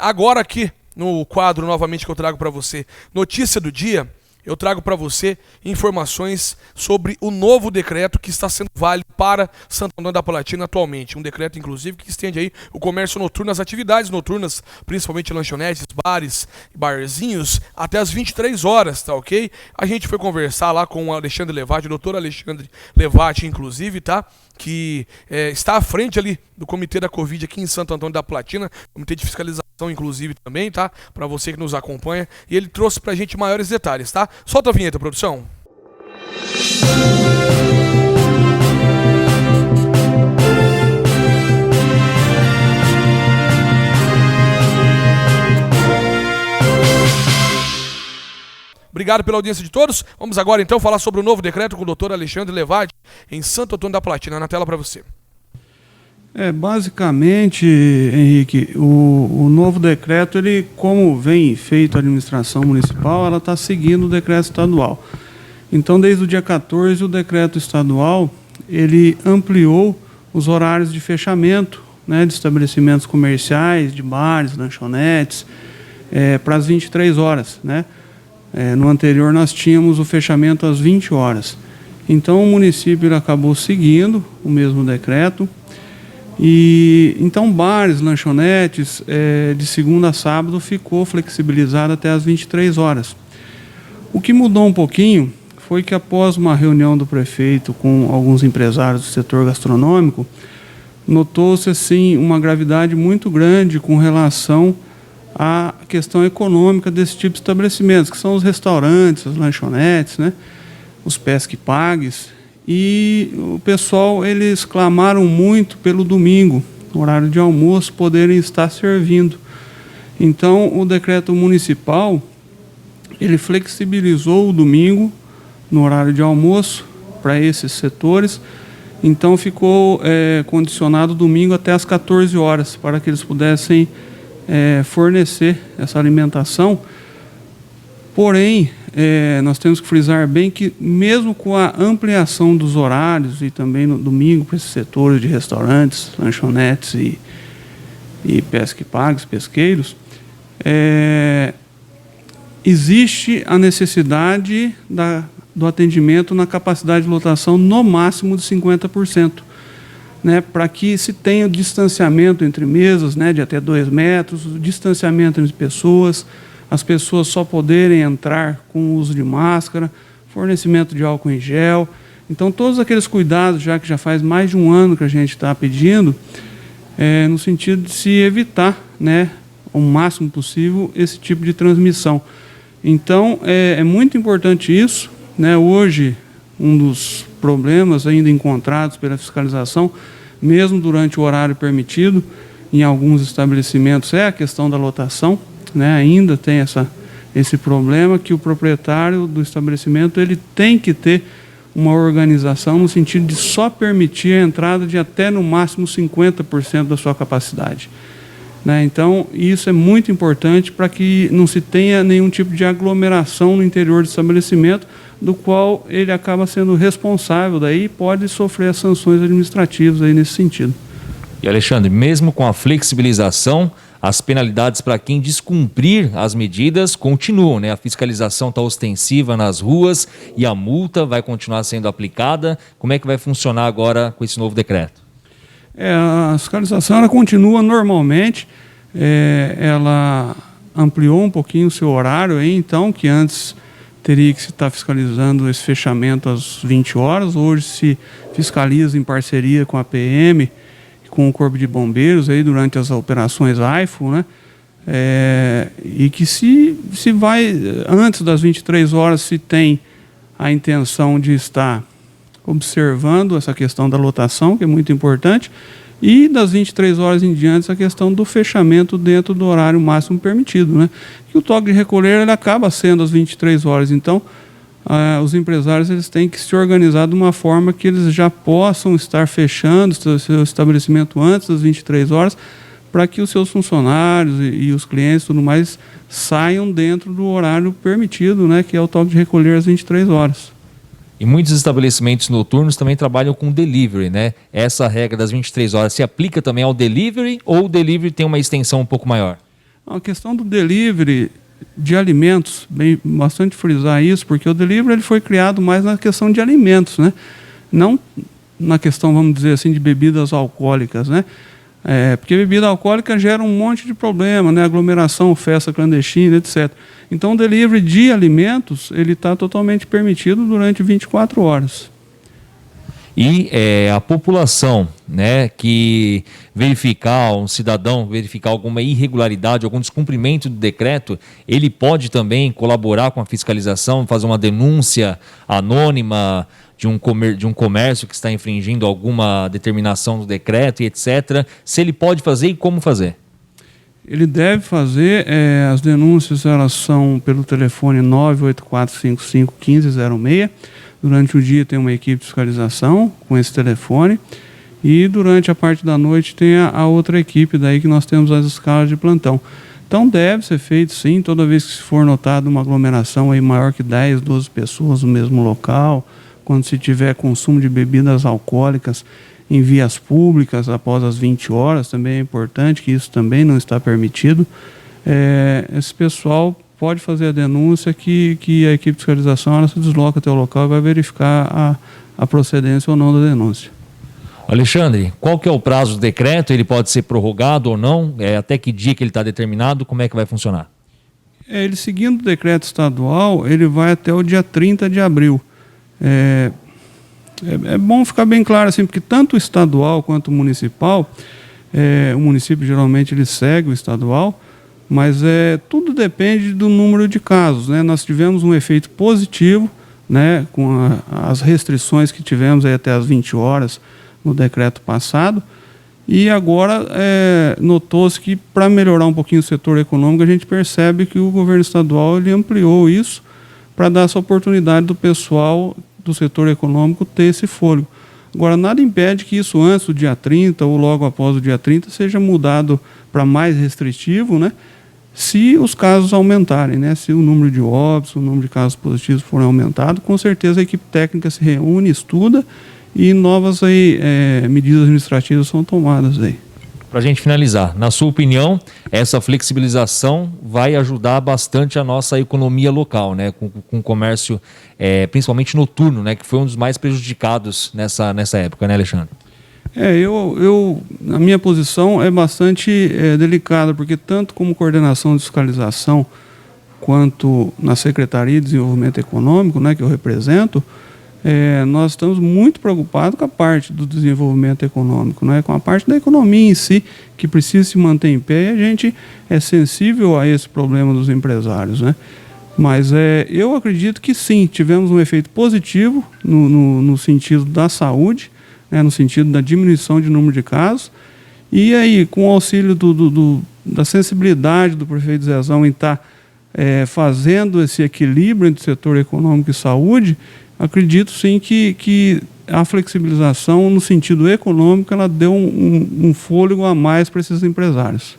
Agora aqui no quadro novamente que eu trago para você, notícia do dia, eu trago para você informações sobre o novo decreto que está sendo válido para Santo Antônio da Platina atualmente. Um decreto, inclusive, que estende aí o comércio noturno, as atividades noturnas, principalmente lanchonetes, bares, barzinhos, até as 23 horas, tá ok? A gente foi conversar lá com o Alexandre Levati, o doutor Alexandre Levati, inclusive, tá? Que está à frente ali do comitê da Covid aqui em Santo Antônio da Platina, comitê de fiscalização, inclusive, também, tá? Para você que nos acompanha. E ele trouxe pra gente maiores detalhes, tá? Solta a vinheta, produção. Obrigado pela audiência de todos. Vamos agora então falar sobre o novo decreto com o doutor Alexandre Levati em Santo Antônio da Platina. Na tela para você. Basicamente, Henrique, o novo decreto, ele, como vem feito a administração municipal, ela está seguindo o decreto estadual. Então, desde o dia 14, o decreto estadual, ele ampliou os horários de fechamento, né, de estabelecimentos comerciais, de bares, lanchonetes, para as 23 horas, né? No anterior, nós tínhamos o fechamento às 20 horas. Então, o município acabou seguindo o mesmo decreto. E então bares, lanchonetes, de segunda a sábado ficou flexibilizado até as 23 horas. O que mudou um pouquinho foi que após uma reunião do prefeito com alguns empresários do setor gastronômico, notou-se assim uma gravidade muito grande com relação à questão econômica desse tipo de estabelecimentos, que são os restaurantes, as lanchonetes, né, os pesque-pagues. E o pessoal, eles clamaram muito pelo domingo, horário de almoço, poderem estar servindo. Então, o decreto municipal, ele flexibilizou o domingo no horário de almoço para esses setores. Então, ficou condicionado o domingo até as 14 horas, para que eles pudessem fornecer essa alimentação. Porém, nós temos que frisar bem que, mesmo com a ampliação dos horários e também no domingo para esses setores de restaurantes, lanchonetes e pesque-pagues, pesqueiros, existe a necessidade do atendimento na capacidade de lotação no máximo de 50%, né, para que se tenha o distanciamento entre mesas, né, de até 2 metros, o distanciamento entre pessoas, as pessoas só poderem entrar com o uso de máscara, fornecimento de álcool em gel. Então, todos aqueles cuidados, já que já faz mais de um ano que a gente está pedindo, no sentido de se evitar, né, o máximo possível esse tipo de transmissão. Então, é muito importante isso, né? Hoje, um dos problemas ainda encontrados pela fiscalização, mesmo durante o horário permitido, em alguns estabelecimentos, é a questão da lotação. Né, ainda tem esse problema que o proprietário do estabelecimento ele tem que ter uma organização no sentido de só permitir a entrada de até no máximo 50% da sua capacidade. Né, então, isso é muito importante para que não se tenha nenhum tipo de aglomeração no interior do estabelecimento, do qual ele acaba sendo responsável daí e pode sofrer as sanções administrativas aí nesse sentido. E Alexandre, mesmo com a flexibilização, as penalidades para quem descumprir as medidas continuam, né? A fiscalização está ostensiva nas ruas e a multa vai continuar sendo aplicada. Como é que vai funcionar agora com esse novo decreto? A fiscalização ela continua normalmente, ela ampliou um pouquinho o seu horário, aí, então, que antes teria que se estar fiscalizando esse fechamento às 20 horas, hoje se fiscaliza em parceria com a PM, com o Corpo de Bombeiros aí durante as operações AIFO, né? E que se vai antes das 23 horas, se tem a intenção de estar observando essa questão da lotação, que é muito importante, e das 23 horas em diante a questão do fechamento dentro do horário máximo permitido, né? Que o toque de recolher ele acaba sendo às 23 horas, então os empresários eles têm que se organizar de uma forma que eles já possam estar fechando o seu estabelecimento antes das 23 horas, para que os seus funcionários e os clientes e tudo mais saiam dentro do horário permitido, né, que é o toque de recolher às 23 horas. E muitos estabelecimentos noturnos também trabalham com delivery, né? Essa regra das 23 horas se aplica também ao delivery ou o delivery tem uma extensão um pouco maior? A questão do delivery de alimentos, bastante frisar isso, porque o delivery ele foi criado mais na questão de alimentos, né? Não na questão, vamos dizer assim, de bebidas alcoólicas, né? Porque bebida alcoólica gera um monte de problema, né? Aglomeração, festa clandestina, etc. Então, o delivery de alimentos, ele está totalmente permitido durante 24 horas. E a população, né, que verificar, um cidadão verificar alguma irregularidade, algum descumprimento do decreto, ele pode também colaborar com a fiscalização, fazer uma denúncia anônima de um comércio que está infringindo alguma determinação do decreto e etc. Se ele pode fazer e como fazer? Ele deve fazer, as denúncias elas são pelo telefone 984551506. Durante o dia tem uma equipe de fiscalização com esse telefone e durante a parte da noite tem a outra equipe, daí que nós temos as escalas de plantão. Então deve ser feito sim, toda vez que se for notada uma aglomeração aí maior que 10, 12 pessoas no mesmo local, quando se tiver consumo de bebidas alcoólicas em vias públicas após as 20 horas, também é importante que isso também não está permitido. Esse pessoal pode fazer a denúncia que a equipe de fiscalização ela se desloca até o local e vai verificar a procedência ou não da denúncia. Alexandre, qual que é o prazo do decreto? Ele pode ser prorrogado ou não? Até que dia que ele está determinado? Como é que vai funcionar? Ele seguindo o decreto estadual, ele vai até o dia 30 de abril. É bom ficar bem claro assim, porque tanto o estadual quanto o municipal, o município geralmente ele segue o estadual, mas tudo depende do número de casos, né? Nós tivemos um efeito positivo, né, com as restrições que tivemos aí até as 20 horas no decreto passado, e agora notou-se que para melhorar um pouquinho o setor econômico, a gente percebe que o governo estadual ele ampliou isso para dar essa oportunidade do pessoal do setor econômico ter esse fôlego. Agora, nada impede que isso antes do dia 30 ou logo após o dia 30 seja mudado para mais restritivo, né? Se os casos aumentarem, né? Se o número de óbitos, o número de casos positivos forem aumentado, com certeza a equipe técnica se reúne, estuda e novas medidas administrativas são tomadas aí. Para a gente finalizar, na sua opinião, essa flexibilização vai ajudar bastante a nossa economia local, né? Com o comércio, principalmente noturno, né? Que foi um dos mais prejudicados nessa época, né, Alexandre? A minha posição é bastante delicada, porque tanto como coordenação de fiscalização, quanto na Secretaria de Desenvolvimento Econômico, né, que eu represento, nós estamos muito preocupados com a parte do desenvolvimento econômico, né, com a parte da economia em si, que precisa se manter em pé, e a gente é sensível a esse problema dos empresários, né? Mas eu acredito que sim, tivemos um efeito positivo no sentido da saúde, no sentido da diminuição de número de casos, e aí com o auxílio da sensibilidade do prefeito Zezão em estar fazendo esse equilíbrio entre setor econômico e saúde, acredito sim que a flexibilização no sentido econômico ela deu um fôlego a mais para esses empresários.